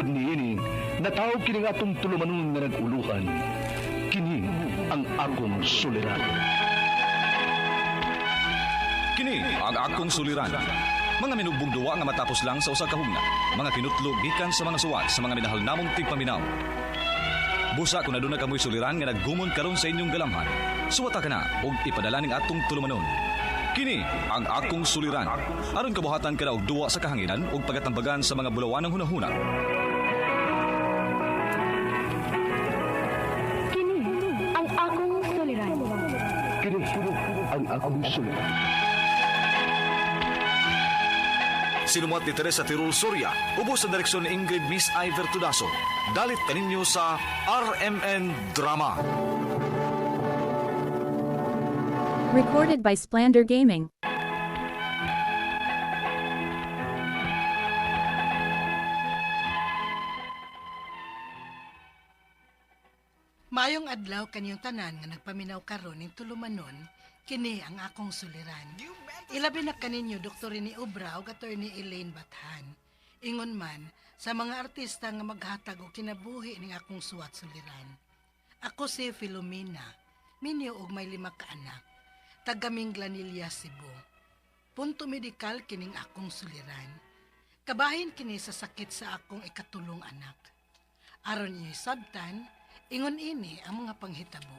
Tungod niini, natawag kini nga atong tulumanon nga nag-uluhan. Kini ang akong suliran. Kini ang akong suliran. Mga minugbong duwa nga matapos lang sa usa ka hugna. Mga kinutlog gikan sa mga suwat sa mga minahal namong tigpaminaw. Busa kung naduna kamoy suliran nga naggumon karon sa inyong galamhan. Suwata ka na ug ipadala ning atong tulumanon. Kini ang akong suliran. Aron kabuhatan ka na og duwa sa kahanginan ug pagatambagan sa mga bulawan ng hunahuna. Kini ang akong suliran. Kini ang akong suliran. Sinumat ni Teresa Tirul Soria, ubos sa direksyon ni Ingrid Miss Iver Tudaso. Dalit kaninyo sa RMN Drama. Recorded by Splander Gaming. Mayong adlaw kanyang tanan nga nagpaminaw karon ning tulumanon, kini ang akong suliran. Ilabi na kaninyo Dr. ni Ubra ug Attorney Elaine Bathan. Ingon man sa mga artista nga maghatag og kinabuhi ning akong suwat suliran. Ako si Filomena, minyo og may 5 ka anak. Taga Minglanilla, Cebu. Punto medikal kining akong suliran. Kabahin kini sa sakit sa akong ikatulong anak. Aron niyo sabtan, ingon ini ang mga panghitabo.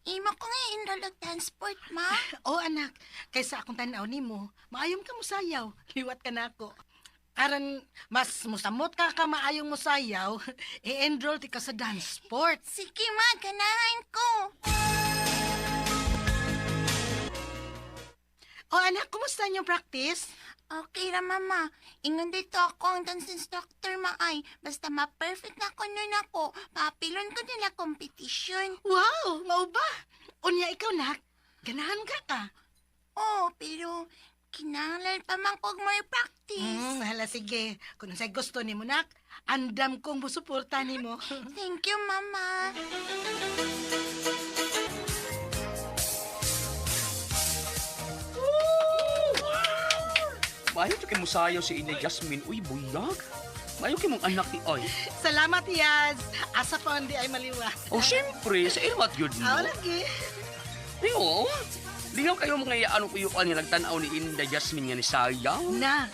Imo ko nga enroll og transport, ma. O anak, kaysa akong tanaw nimo, maayong ka musayaw, liwat ka nako. Aron mas musamot ka maayong musayaw, i-enroll ti ka sa dance sport. Sige, ma, ganahan ko. O anak, kumusta yung practice? Okay ra, mama. Ingon dito ako ang dance instructor, maay. Basta ma-perfect na ko nun ako. Papilon ko nila competition. Wow, mao ba? Unya ikaw nak, ganahan ka. Oh, pero kinahanglan pa man kog more practice. Hala sige, kung sa gusto nimo nak, andam kong musuporta nimo. Thank you, mama. Mayo kay musayaw si Ina Jasmine. Uy, buyag. Mayo kay mong anak ni Ay. Salamat, Yaz. Asa pa hindi ay maliwat. O syempre, sa irwat yun mo. Aw, lagi. Ayo, lingaw kayo mga iyaano ko yung nagtanaw ni Ina Jasmine nga ni sayaw. Na,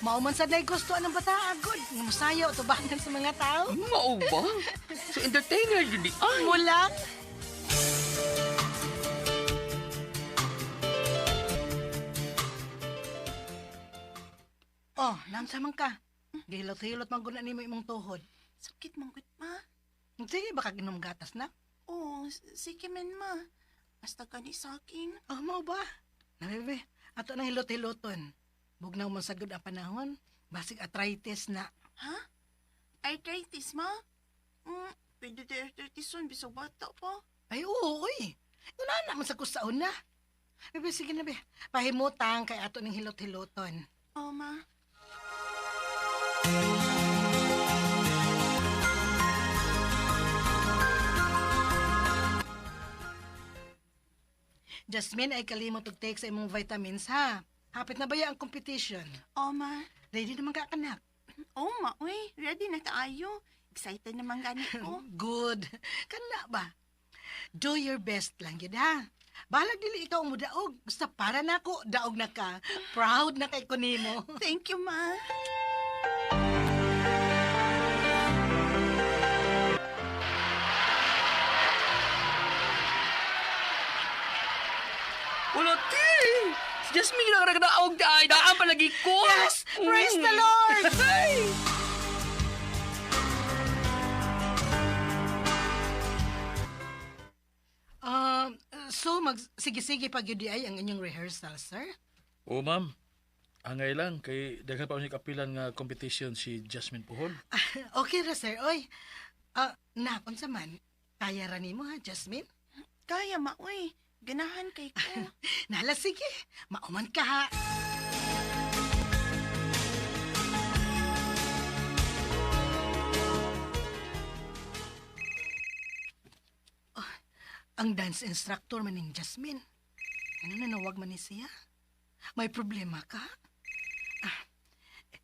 mauman sa day gusto anong bata agod. Nga musayaw, tubangan sa mga tao. Mao ba? So entertainer yun di Ay. Mulang. Oh, namsamang ka. Gihilot-hilot man guna nimo imong tuhod. Sakit mong gut, ma. Sige, baka ginom gatas na. Oh, sige man, ma. Basta gani sa akin. Oh, mao ba? Nabebe, ato nang hilot-hiloton. Bugnaw man sagod ang panahon. Basig arthritis na. Ha? Arthritis, ma? Pwede di arthritis yun, bisag bata pa. Ay, oo, uy. Una naman sa kusaon na. Bebe, sige na, be. Pahimutang kay ato ng hilot-hiloton. Oh, ma. Jasmine, ay kalimot og take sa imong vitamins, ha? Hapit na ba ya ang competition? Oh, ma. Ready naman ka, anak. Oh, ma, uy. Ready na taayo. Excited naman gani ko. Good. Kana ba? Do your best lang yun, ha? Balag dili ikaw mo daog. Basta para na ako, daog na ka. Proud na kay kunimo. Thank you, ma. Wala, ti! Si Jasmine lang nagdaog di ay. Daan palagi ko. Yes! Praise the Lord! Ay! So, sige-sige pag yun di ay ang inyong rehearsal, sir? Oo, ma'am. Angay lang, kay daghan pa unig kapilan nga competition si Jasmine Puhon. Okay ra, sir. Oy, napon sa man. Kaya ra nimo, ha, Jasmine? Kaya, ma, uy. Ganahan kay ko. Nala, sige. Mauman ka, ha? ang dance instructor man ning Jasmine. Ano na nawag man ni siya? May problema ka? Ah,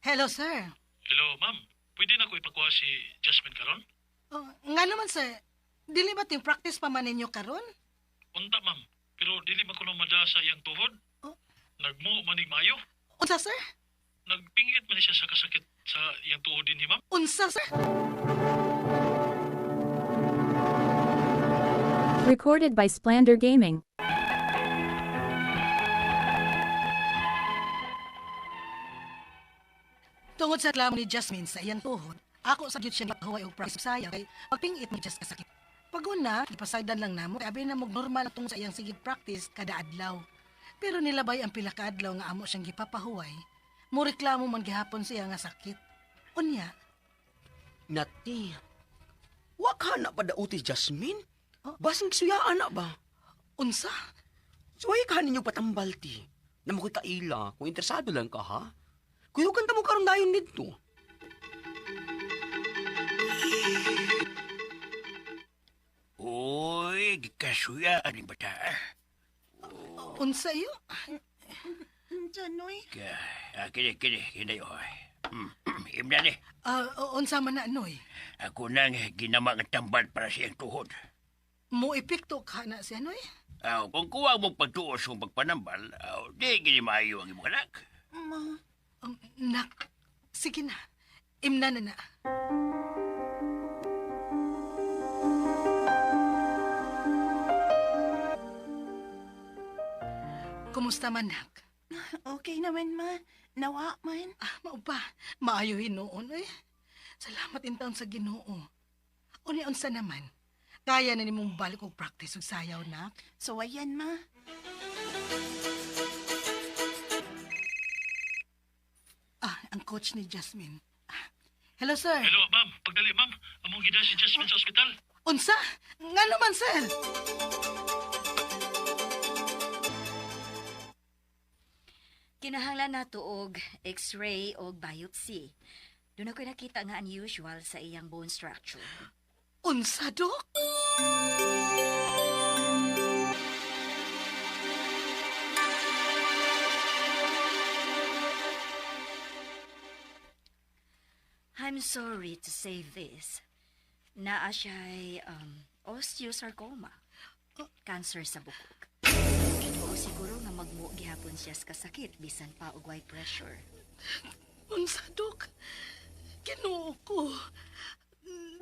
hello, sir. Hello, ma'am. Pwede na ko ipakuha si Jasmine karon? Oh, nga naman, sir. Dili ba ting practice pa man ninyo karon? Unta, ma'am. Pero dili man ko na madasa iyang tuhod. Oh. Nagmo manig maayo. Unsa, sir? Nagpingit man siya sa kasakit sa iyang tuhod din, ma'am. Unsa, sir? Recorded by Splander Gaming. Tungod sa reklamo ni Jasmine sa iyang tuhod, ako sa gyud siya gipahuway og practice saya kay pagpingit ni Jas kasakit. Paguna, ipasagdan lang namo kay abi na mog normal tungod sa iyang sigid practice kada adlaw. Pero nilabay ang pila ka adlaw nga amo siyang gipapahuway. Mo reklamo man gihapon siya nga sakit. Unya, Nati, wa ka na pa dauti Jasmine? Basing suyaan na ba? unsa? Suway ka ninyo patambalti. Na mo kita ila, kung interesado lang ka ha? Kuyugan ta mo karon dayon dito. Uy, gikasuya ni bata. Unsa iyo? Janoy. Kini, oy. Imna ni, Unsa man na anoy? ako nang ginama nga tambal para sa iyang tuhod. Mo epekto ka na siya anoy? Kung kuha mo pagtuos kung pagpanambal, di gini maayo ang imong anak. Ma, Nak, sige na. Imna na na. Kumusta man, nak? okay naman, ma. Nawa man. Mao pa, maayo hinuon eh. Salamat intaon sa Ginoo. Unya unsa naman? Kaya na nimong balik og practice og sayaw, nak? So, ayan, ma. Ang coach ni Jasmine. Hello, sir. Hello, ma'am. Pagdali, ma'am. Among gida si Jasmine sa ospital. Unsa? Nga naman, sir. Kinahanglan nato og X-ray o biopsy. Doon ako nakita nga unusual sa iyang bone structure. Unsa, Dok? I'm sorry to say this. Naa siya'y osteosarcoma. Cancer sa bukog. O siguro nga magmo gihapon siya sa kasakit bisan pa og high pressure. Unsa, Dok? Ginoo ko.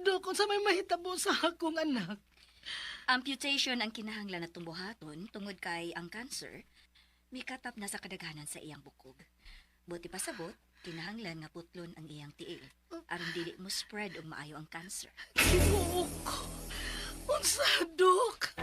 Dok, unsa may mahitabo sa akong anak? Amputation ang kinahanglan na tumbuhaton tungod kay ang cancer mikatap na sa kadaghanan sa iyang bukog. Buti pa sabot, kinahanglan nga putlon ang iyang tiil aron dili mo spread og maayo ang cancer. Ginoo ko. Unsa, Dok?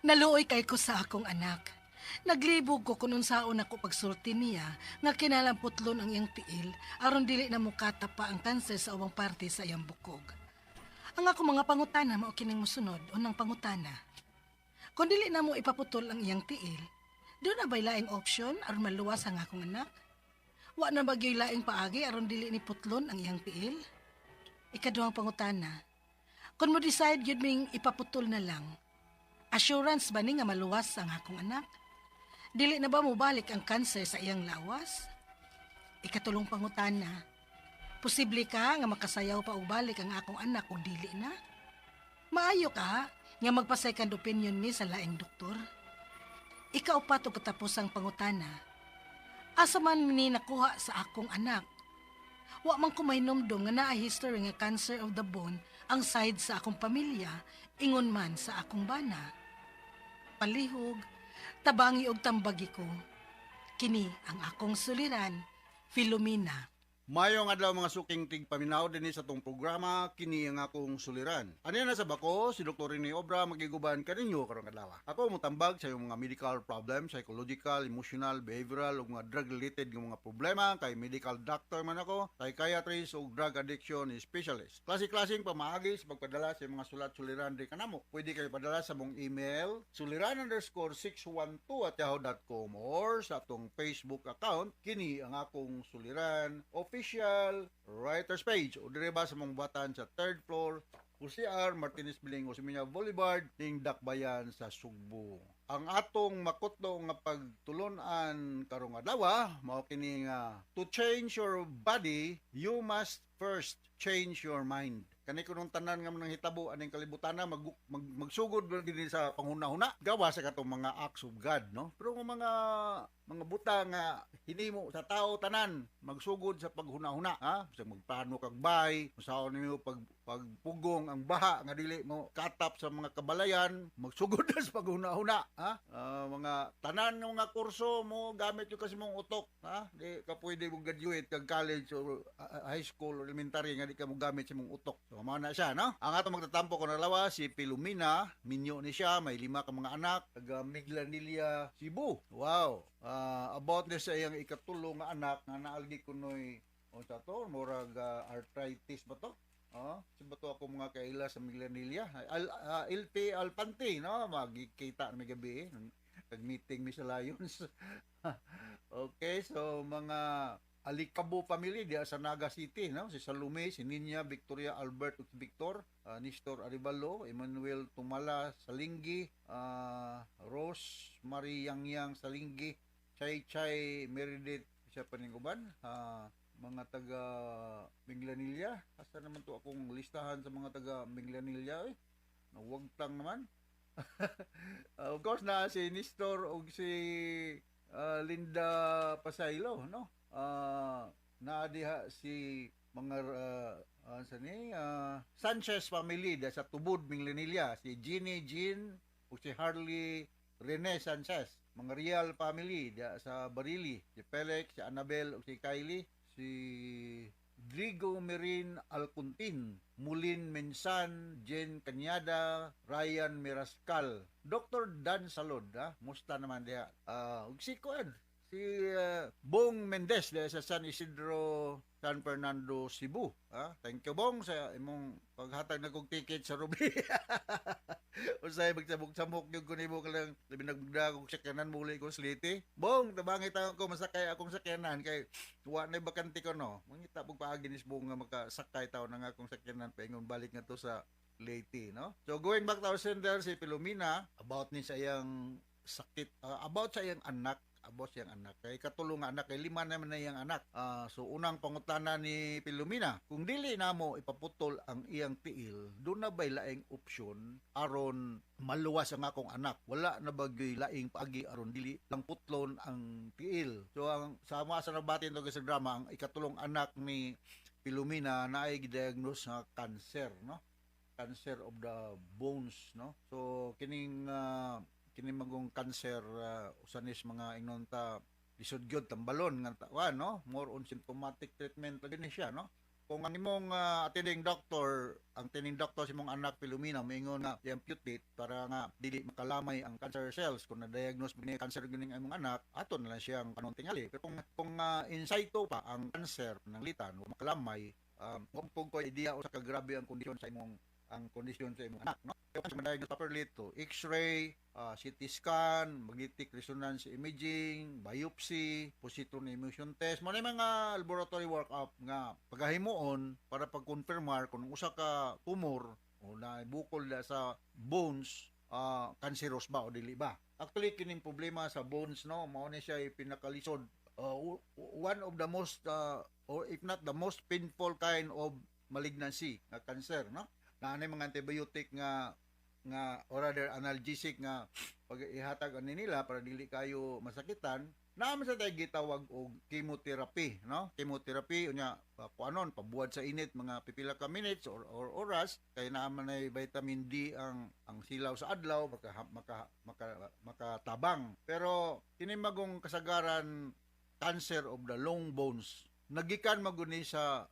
Naluoy kay ko sa akong anak. Naglibog ko kung unsaon ako pagsulti niya nga kinalamputlon ang iyang tiil aron dili na mukata pa ang kanser sa ubang parte sa iyang bukog. Ang ako mga pangutana mao kining mosunod unang pangutana. Kung dili na mo ipaputol ang iyang tiil, doon na ba'y laing option aron maluwas ang akong anak? Wa na bagyo'y laing paagi aron dili ni putlon ang iyang tiil? Ikaduhang pangutana. Kung mo decide yun ming ipaputol na lang, assurance ba ni nga maluwas ang akong anak? Dili na ba mo balik ang kanser sa iyang lawas? Ikatulong pangutana. Posible ka nga makasayaw pa og balik ang akong anak o dili na? Maayo ka nga magpa-second opinion ni sa laing doktor? Ikaupat o katapos ang pangutana. Asa man ni nakuha sa akong anak? Wa man ko mahinumdum nga naa history nga cancer of the bone ang side sa akong pamilya, ingon man sa akong bana. Palihog, tabangi og tambagi ko. Kini ang akong suliran, Filomena. Mayong adlaw mga suking tigpaminaw dinhi sa tong programa kini ang akong suliran. Ani na sa bako si Dr. Rene Obra magiguban kaninyo karong adlaw. Ako mutambag sa iyong mga medical problem, psychological, emotional, behavioral ug mga drug related nga mga problema kay medical doctor man ako, psychiatrist ug drug addiction specialist. Klase-klaseng pamaagi sa pagpadala sa mga sulat-suliran di kanamo. Pwede kayo padala sa mong email suliran_612@yahoo.com or sa atong Facebook account kini ang akong suliran official writers page o dire ba sa mong batan sa 3rd floor UCR Martinez Biling Osmeña Boulevard ning Dakbayan sa Sugbo. Ang atong makutlo nga pagtulon-an karong adlaw mao kini nga to change your body you must first change your mind. Kani kunong tanan nga nang hitabo aning kalibutan na magsugod din sa panghuna-huna gawa sa katong mga acts of God, no? Pero mga buta nga hinimo sa tao tanan magsugod sa paghuna-huna, ha? Sa magplano kag bay, usaon nimo pagpugong ang baha nga dili mo katap sa mga kabalayan, magsugod sa paghuna-huna, ha? Mga tanan ng mga kurso mo gamit yung kasi mong utok, ha? Di ka pwede mo graduate kag college or high school or elementary nga di ka mo gamit sa mong utok. So, mao na siya, no? Ang atong magtatampo ko nalawa si Pilumina, minyo ni siya, may 5 ka mga anak, taga Miglanilla, Cebu. Wow. About na sa iyang ikatulong nga anak nga naalgi kunoy unsa to, murag arthritis ba to? Si bato ako mga kaila sa Miglanilla. LP Alpante, no? Magkita na may gabi, nag-meeting mi sa Lions. Okay, so mga Alikabo family diya sa Naga City, no? Si Salome, si Ninya, Victoria, Albert, Victor, Nestor Arivalo, Emmanuel Tumala Salinggi, Rose Marie Yang Salinggi, Chay Meredith, siya pa ning uban, mga taga Miglanilla. Asa naman to akong listahan sa mga taga Miglanilla, nawagtang naman. Of course na si Nestor o si Linda Pasaylo, no? Naadiha si mga Sanchez family da sa Tubod Miglanilla, si Jean o si Harley Rene Sanchez, mga Real family da sa Barili, si Felix, si Annabel o si Kylie, si Drigo Merin Alcuntin, Mulin Mensan, Jen Cañada, Ryan Mirascal, Dr. Dan Salod, musta naman diha. Ug si Bong Mendez sa San Isidro, San Fernando, Cebu. Thank you Bong sa imong paghatag na kong ticket sa Ruby. Usay magsabog-samok yung kunimo ka lang labi nagbugda kong sakyanan muli ko sliti. Bong, tabangit ako masakay akong sakyanan kay tuwa na bakante ko, no? Mangita pag paaginis Bong nga makasakay tao na nga akong sakyanan paingon balik nga to sa Leyte, no? So going back to our sender, si Pilomina, about ni sa iyang sakit, about sa iyang anak, kay katulong nga anak, kay 5 naman na iyang anak. So unang pangutana ni Pilomina, kung dili na mo ipaputol ang iyang tiil, doon na ba'y laing opsyon aron maluwas ang akong anak? Wala na bagay laing paagi aron dili lang putlon ang tiil. So ang sama sa nabatin to sa drama, ang ikatulong anak ni Pilomina na ay gidiagnose nga cancer, no? Cancer of the bones, no? So kining magong cancer usanis mga ingonta lisod gyud tambalon nga no, more on symptomatic treatment din siya, no? Kung ang imong attending doctor si mong anak Pilomina moingon na i-amputate para nga dili makalamay ang cancer cells, kung na-diagnose bini cancer gining imong anak, aton na lang siyang kanong tingali. Pero kung in situ pa ang cancer ng litan o makalamay, kung ko idea o sa kagrabe ang kondisyon sa imong anak, no? Kaya ma-diagnose properly to X-ray, CT scan, magnetic resonance imaging, biopsy, positron emission test, mo na mga laboratory workup nga pagahimuon para pag-confirmar kung usa ka tumor o na bukol na sa bones, cancerous ba o dili ba. Actually kining problema sa bones, no, mao ni siya pinakalisod, one of the most or if not the most painful kind of malignancy na cancer, no? Naanay mga antibiotic nga or rather analgesic nga pag ihatag ani nila para dili kayo masakitan, naman sa tayo gitawag og chemotherapy, no? Chemotherapy unya kuanon pabuwad sa init mga pipila ka minutes or oras, kay naman ay vitamin D ang silaw sa adlaw makatabang. Pero kini magong kasagaran cancer of the long bones, nagikan maguni sa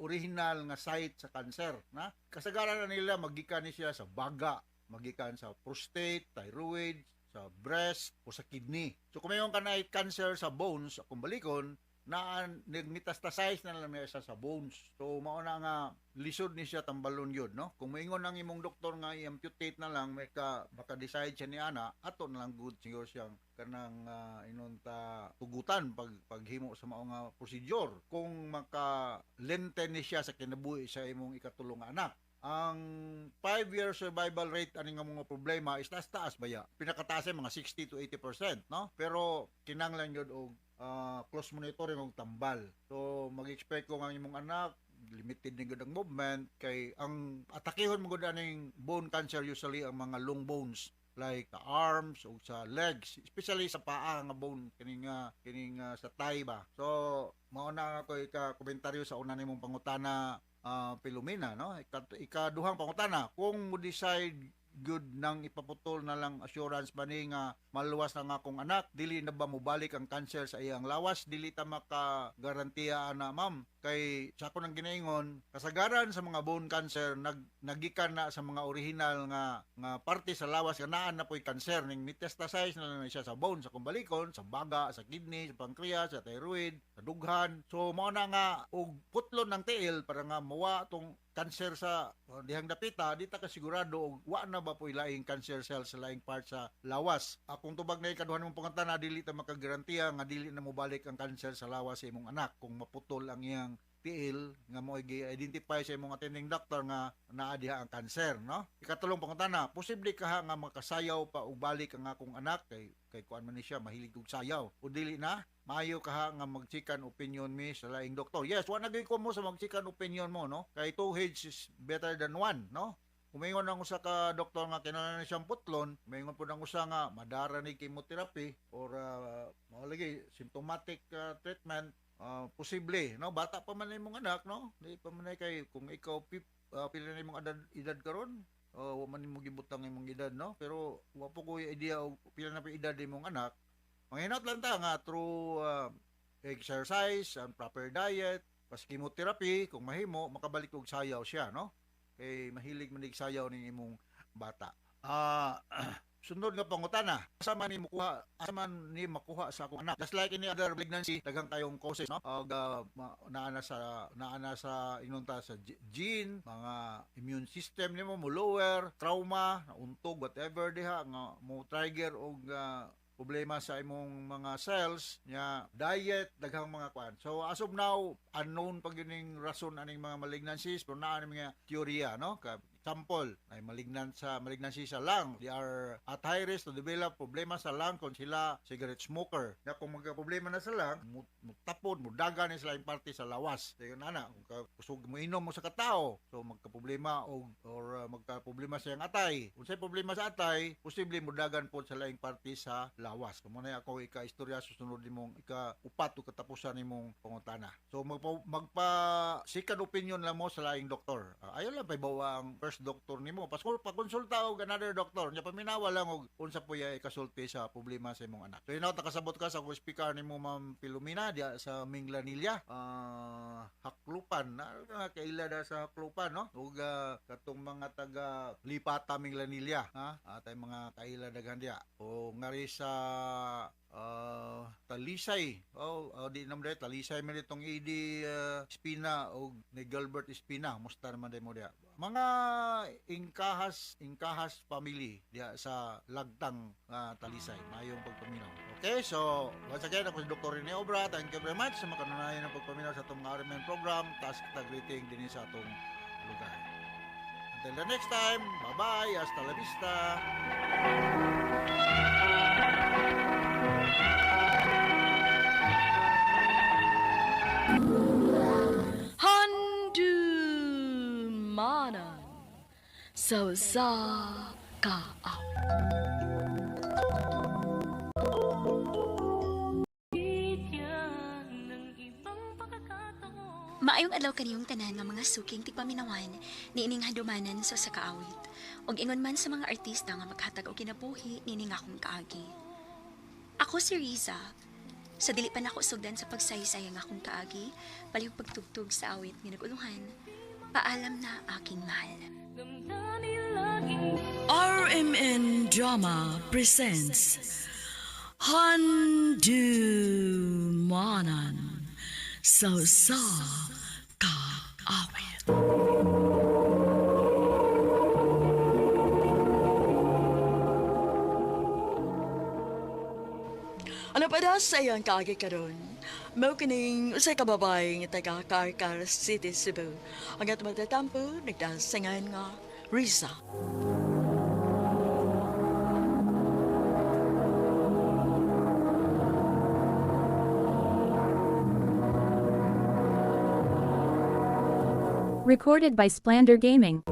original nga site sa cancer, na kasagaran na nila magikan ni siya sa baga, magikan sa prostate, thyroid, sa breast o sa kidney. So kung mayroon ka na cancer sa bones, kung balikon, na nagmetastasize na lang niya sa bones. So mauna nga lisod ni siya tambalon yun, no? Kung maingon ang imong doktor nga i-amputate na lang, may ka baka decide siya ni ana, ato na lang good siguro siyang kanang inunta tugutan paghimo sa mao nga procedure. Kung maka lenten ni siya sa kinabuhi sa imong ikatulong nga anak. Ang 5-year survival rate ani nga mga problema is taas baya. Pinakataas ay mga 60 to 80%, no? Pero kinanglan yun og close monitoring og tambal. So mag-expect ko nga imong anak limited na gud ang movement kay ang atakehon mo gud aning bone cancer usually ang mga long bones like the arms o sa legs, especially sa paa nga bone kining sa thigh ba. So mao na ako komentaryo sa una nimong pangutana, Pilomena, no? Ikaduhang pangutana, kung mo decide good nang ipaputol na lang assurance ba ni nga maluwas na nga akong anak, dili na ba mobalik ang cancer sa iyang lawas, dili ta maka garantiya na ma'am. Kay sa ako nang ginaingon, kasagaran sa mga bone cancer nagikan na sa mga original nga parte sa lawas nga naa na po'y cancer ning metastasize na lang siya sa bone, sa kumbalikon, sa baga, sa kidney, sa pancreas, sa thyroid, sa dughan. So mao na nga og putlon ng tiil para nga mawa tong cancer sa dihang dapita, di ta kasigurado og wa na ba po'y laing cancer cells sa laing part sa lawas. Akong tubag na ikaduhan mong pangutana, dili ta makagarantiya nga dili na mobalik ang cancer sa lawas sa imong anak kung maputol ang iyang tiil nga mo i-identify sa imong attending doctor nga naa diha ang cancer, no? Ikatulong pangutana, posible ka nga makasayaw pa og balik ang akong anak kay kuan man ni siya mahilig og sayaw o dili na? Maayo ka nga magchikan opinion mi sa laing doktor. Yes, wa na gyud ko mo sa magchikan opinion mo, no? Kay two heads is better than one, no? Kumingon ang usa ka doktor nga kinahanglan siyang putlon, kumingon po ng usa nga madara ni chemotherapy or mao lagi symptomatic treatment. Posible, no? Bata pa man imong anak, no? Di pa man kay kung ikaw pila na imong edad karon, wa man imong gibutang imong edad, no? Pero wa po ko idea og pila na pa edad imong anak. Manghinat lang ta nga through exercise and proper diet, pas chemotherapy, kung mahimo makabalik og sayaw siya, no? Kay mahilig man sayaw ning imong bata. Sunod nga pangutana, asa man ni makuha sa akong anak? Just like any other pregnancy, daghang kayong causes, no? Naana sa inunta sa gene, mga immune system nimo mo lower, trauma, untog, whatever diha nga mo trigger og problema sa imong mga cells nya, diet, daghang mga kwan. So as of now, unknown pag yun rason aning mga malignancies, pero naa mga teorya, no? Example, ay malignancy sa lung. They are at high risk to develop problema sa lung kung sila cigarette smoker. Na kung magka-problema na sa lung, mutapod, mudaga na sila yung parte sa lawas. So yun na, kung kusog mo inom mo sa katao, so magka-problema or magka-problema sa yung atay. Kung sa'y problema sa atay, posible mudagan po sa laing parte sa lawas. Kung muna ako ika-istorya, susunod mong ika-upat o katapusan mong pangutana. So magpa-second opinion lang mo sa laing doktor. Ayaw lang pa ibawa ang first doctor nimo. Pa-konsulta og another doctor. Nya paminawa lang og unsa po ya ikasulti sa problema sa imong anak. So inaw takasabot ka sa speaker nimo Ma'am Pilomena diya sa Minglanilla. Haklupan na kaila da sa Haklupan, no? Ug katong mga taga Lipata Minglanilla, ha? Atay mga kaila daghan diya. O ngari sa Talisay. Di naman dahil Talisay man itong Edi Espina o ni Gilbert Espina. Musta naman dahil mo diya. Mga Ingkahas family diya sa Lagtang Talisay. Mayong pagpaminaw. Okay, so once again, ako si Dr. Rene Obra. Thank you very much sa makanunayan ng pagpaminaw sa itong RMN program. Task greeting din sa itong lugar. Until the next time, bye-bye. Hasta la vista. Handumanan sa kaap. Maayong adlaw kaniyong tanan nga mga suking tigpaminawan niining handumanan sa kaawit. Og ingon man sa mga artista nga maghatag og kinabuhi nining akong kaagi. Ako si Riza, Sa dili pa nako sugdan sa pagsaysay ang akong kaagi, palihog pagtugtog sa awit nga naguluhan. Paalam na aking mahal. RMN Drama presents Handumanan sa kaawit. Ano pa da sa iyang kaagi karon? Mao kining usay ka babae nga taga Carcar City, Cebu. Ang atong magtatampo, nagdasangan nga Riza. Recorded by Splander Gaming.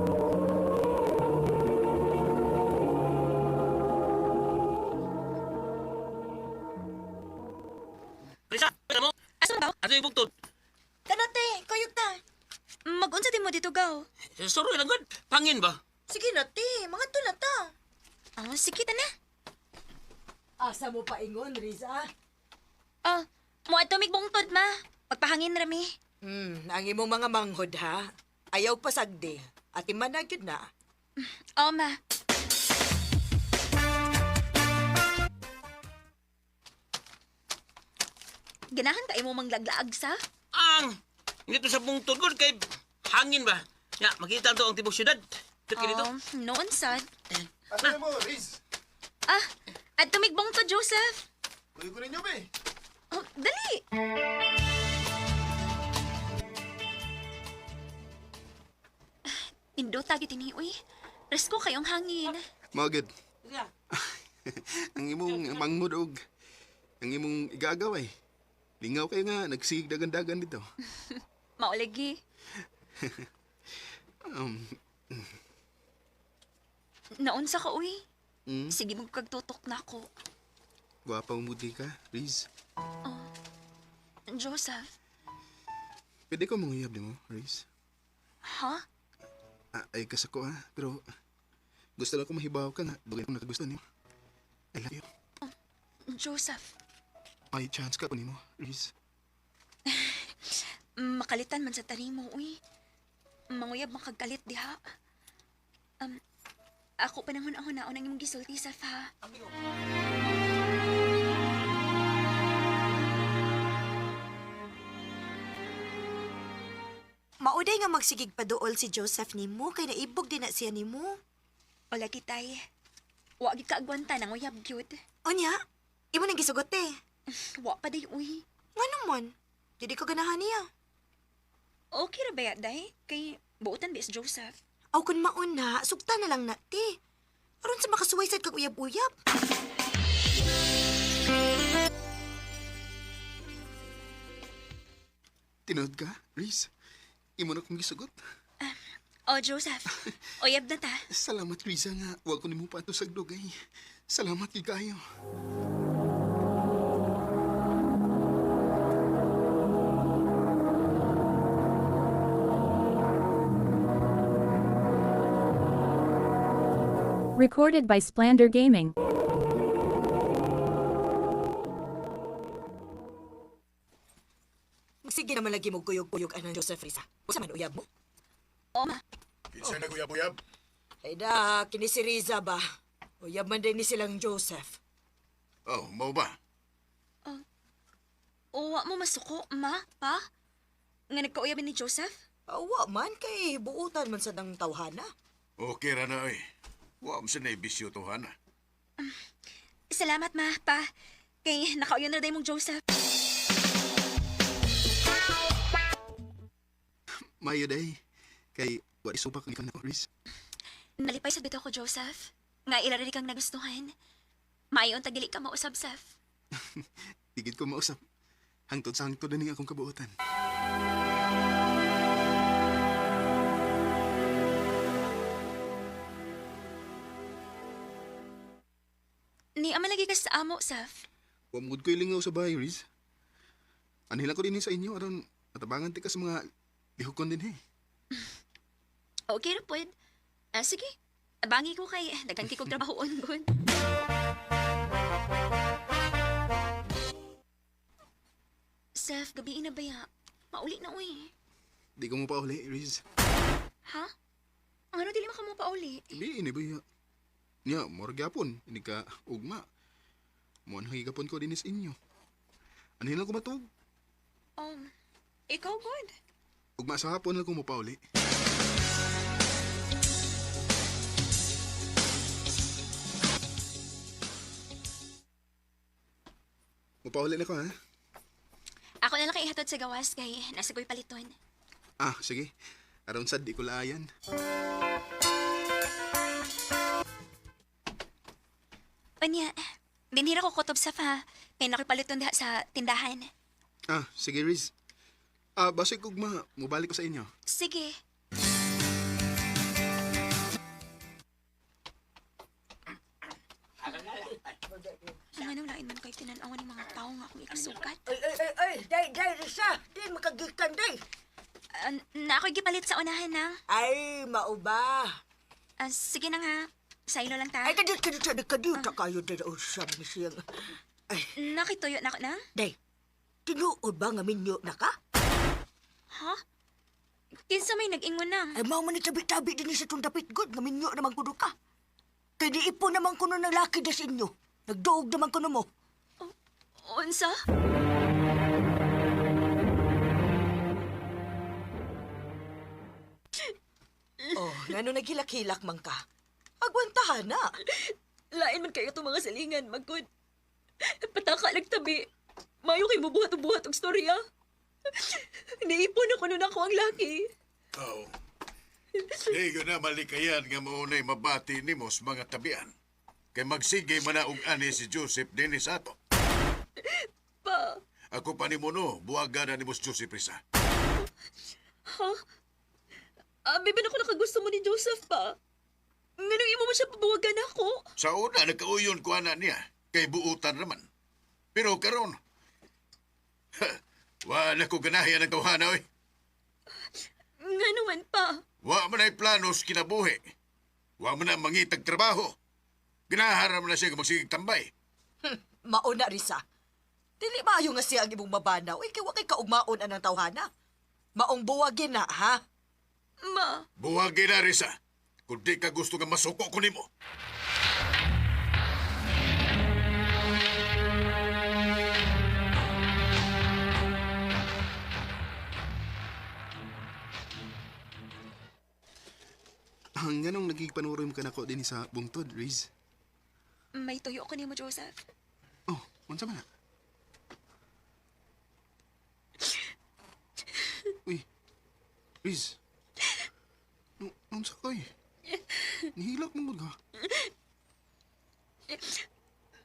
Risa, ano mo? Asa ba? Ato yung bugtod. Kanate, kayog ta. Mag-unsa din mo dito gaw? Suro lang good. Pangin ba? Sige na, te. Mga to na ta. Sige ta na. Asa mo pa ingon, Riza? Mo ato migbungtod ma. Pagpahangin rami. Ang imong mga manghod ha. Ayaw pa sagdi. At imanagyod na. Ma. Ganahan ka imo manglaglaag sa? Hindi to sa bungtod good kay hangin ba? Ya, makita to ang tibok syudad. Kat dito. Noon sad. Ano mo, Riz? At tumigbong to, Joseph. Uy ko ninyo, be. Dali. Indo tagi tini, uy. Resko kayong hangin. Magad. Ang imong mangmudog. Ang imong igagaway. Lingaw kayo nga, nagsig dagan-dagan dito. Maulagi. Naunsa ka, uy. Sige mo kagtutok na ako. Gwapa umudi ka, Riz. Joseph. Pwede ko manguyab di mo, Riz. Ha? Ay kasako ha, pero gusto lang ko mahibaw ka nga. Dugay ko nakagusto niyo. I love you. Joseph. May chance ka ko ni mo, Riz. Makalitan man sa tani mo, uy. Manguyab makagkalit diha. Ako panahon ako naon ang imong gisulti sa fa. Mauday nga magsigig paduol si Joseph nimo kay naibog din na siya nimo. Wala kitay. Wa gid ka agwanta nang uyab gyud. Unya, imo nang gisugot eh. Wa pa day uy. Nga naman, dili ko ganahan niya. Okay ra ba ya, day? Kay buotan bis Joseph. Aw kun mauna, sugta na lang na ti. Aron sa makasuway sad kag uyab-uyab. Tinood ka, Riz? Imo na kong gisugot. Joseph. Uyab na ta. Salamat, Riza, nga. Huwag ko ni mo pa ito sagdugay. Salamat, kayo. Recorded by Splander Gaming. Sige naman lagi mo kuyog-kuyog anang Joseph Riza. Usa man uyab mo? Ma. Kinsa nag-uyab-uyab? Ay da, kini si Riza ba? Uyab man din ni silang Joseph. Oh, mau ba? Wa mo masuko, ma, pa? Nga nagkauyab ni Joseph? Wa man, kay buutan man sa dang tawhana. Okay ra na, oy. Wa mo sa naibisyo to, Hana. Salamat, ma, pa. Kay nakauyon na day mong Joseph. Mayo day. Kay, what isupak ni ka na, Riz? Nalipay sa bito ko, Joseph. Nga ilari kang nagustuhan. Mayon tagili ka mausab-saf. Tigid ko mausap. Hangtod sa hangtod na akong kabuotan. Ni ama lagi ka sa amo, Saf. Wamugod ko ilingaw sa bahay, Riz. Anhila ko din sa inyo, aron matabangan ti ka sa mga lihukon din, Okay na, pwede. Sige, abangi ko kay dagan kong trabahoon, good. Joseph, gabi na ba ya? Mauli na, uy. Di ko mo pa uli, Riz. Ha? Ang ano, dili mo ka mo pa uli? Di, ini ba ya? Nya, morag yapon. Ini ka, ugma. Mo ang higapon ko dinis inyo. Ano lang ko matug? Ikaw, God. Ugma sa hapon lang ko mo pa uli. Mupahuli na ko, ha? Ako na lang kay ihatod sa gawas kay nasa ko'y paliton. Ah, sige. Aron sad, di ko laayan. Unya, dinhira ko kutob sa fa. Kaya nako'y paliton diha sa tindahan. Ah, sige, Riz. Ah, basig ugma. Mubalik ko sa inyo. Sige. Ang anong lain man kay tinanawan ng mga tao nga akong ikasukat. Day, Risa, di makagikan, day. Na ako'y gipalit sa unahan nang. Ay, mauba. Sige na nga. Sa ilo lang ta. Ay, kadiyot kayo, day, usap ni siyang. Ay. Nakituyo na ako na? Day, tinuod ba nga minyo na ka? Ha? Kinsa may nag-ingon nang? Ay, mau man tabi-tabi din sa itong dapit god, nga minyo naman kuno ka. Kaya di ipo naman kuno ng laki das inyo. Nagduog naman kuno mo. Unsa? Oh, ngano naghilak-hilak man ka? Agwantahan na. Lain man kayo itong mga salingan, magkod. Pataka nagtabi. Mayo kay bubuhat-buhat ang storya. Niipon ako nun ako ang laki. Oo. Di ko na malikayan nga maunay mabati ni mo sa mga tabian. Kay magsige man na og ani si Joseph Dennis ato. Pa. Ako pa ni mo no, buwaga na ni mo si Joseph Risa. Ha? Biban ako nakagusto mo ni Joseph pa. Nganong imo mo siya pabawagan ako? Sa una, nagkauyon ko ana niya. Kay buutan naman. Pero karon, wala ko ganahian ng tawhana, oy. Nga naman pa. Wa man ay planos kinabuhi. Wa man na mangitag trabaho. Ginaharam na siya magsigig tambay. Mauna, Risa. Dili maayo nga siya ang ibong mabanaw. Kay wa kay kaugmaon anang tawhana. Maong buwagin na, ha? Ma. Buwagin na, Risa. Kung di ka gusto nga masuko ko nimo. Ang ganong nagigpanurim ka na ko din sa bungtod, Riz. May tuyo ko ni mo, Joseph. Oh, unsa man na? Uy, Riz. Unsa kay? Nihilak mo ba?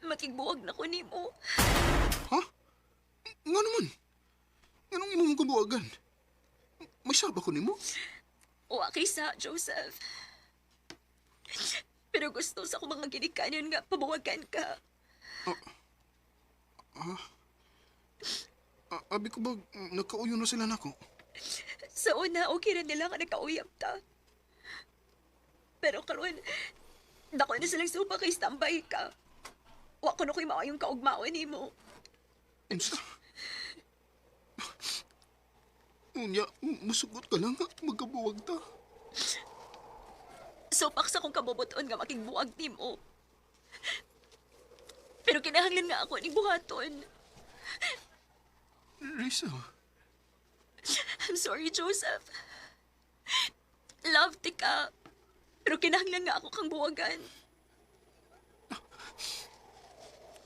Makigbuwag na ko ni mo. Ha? Nga naman. Anong imo mong kabuwagan? May saba ko ni mo? Wa kay sa, Joseph. Pero gusto sa akong mga ginikanan nga pabawagan ka. Abi ko ba nagkauyo na sila nako? Sa una, okay rin nila nga nagkauyap ta. Pero karon, dako na silang supa kay standby ka. Wa ko na ko'y maayong kaugmaon ni mo. Unsa? Unya, masugot ka lang nga, magkabuwag ta. Supak sa kong kabubuton nga makigbuwag ni mo. Pero kinahanglan nga ako ni buhaton. Risa. I'm sorry, Joseph. Love ti ka. Pero kinahanglan nga ako kang buwagan.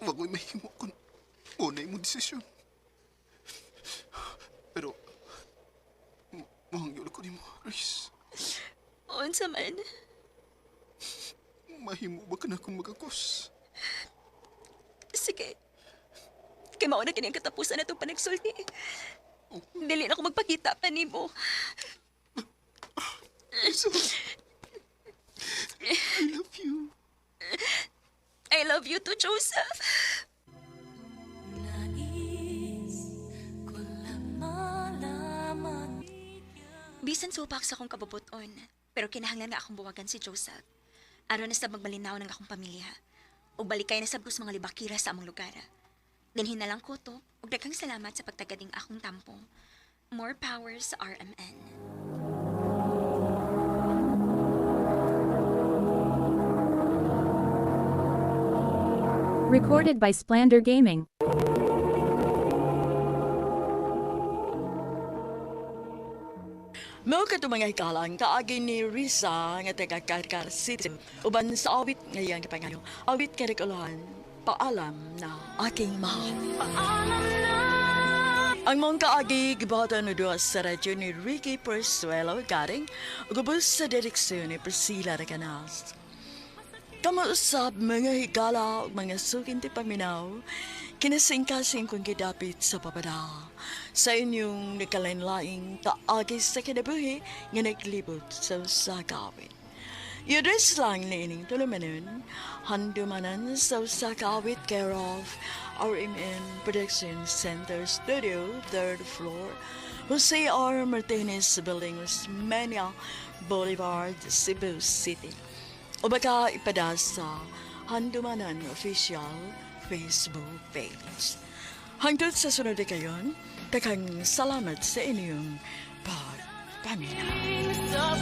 Wag mo'y mahimo kung unay mo desisyon. Pero, mahangyol ko ni mo, Riz. Unsa man? Mahimo ba ka na akong magakos? Sige. Kay mauna kini ang katapusan na itong panagsulti. Dili na ako magpakita pa ni mo. I love you. I love you too, Joseph. Bisan supak sa akong kabubuton, pero kinahanglan nga akong buwagan si Joseph. Aron na sa magmalinaw ng akong pamilya. O balikay na sa mga libakira sa among lugar. Dinhin na lang ko to. Ug daghang salamat sa pagtagading akong tampo. More power sa RMN. Recorded by Splander Gaming. Mao ka mga hikalang kaagi ni Risa nga taga Karkar City uban sa awit ngayon kapangayo. Awit karikulahan paalam na aking mahal. Ang mong kaagi gibata no doa sa radyo ni Ricky Persuelo garing gubos sa direksyon ni Priscilla Recanas. Kamuusap mga higala ug mga sukin ti paminaw kinasing-kasing kong gidapit sa papada sa inyong nakalain-laing kaagi sa kinabuhi nga naglibot sa usakawit. Yudres lang na ining tulumanon, handumanan sa usakawit care of RMN Production Center Studio, 3rd floor, Jose R. Martinez Building, Osmeña Boulevard, Cebu City. O baka ipada sa Handumanan Official Facebook page. Hangtod sa sunod na kayon, takang salamat sa inyong pagpaminaw.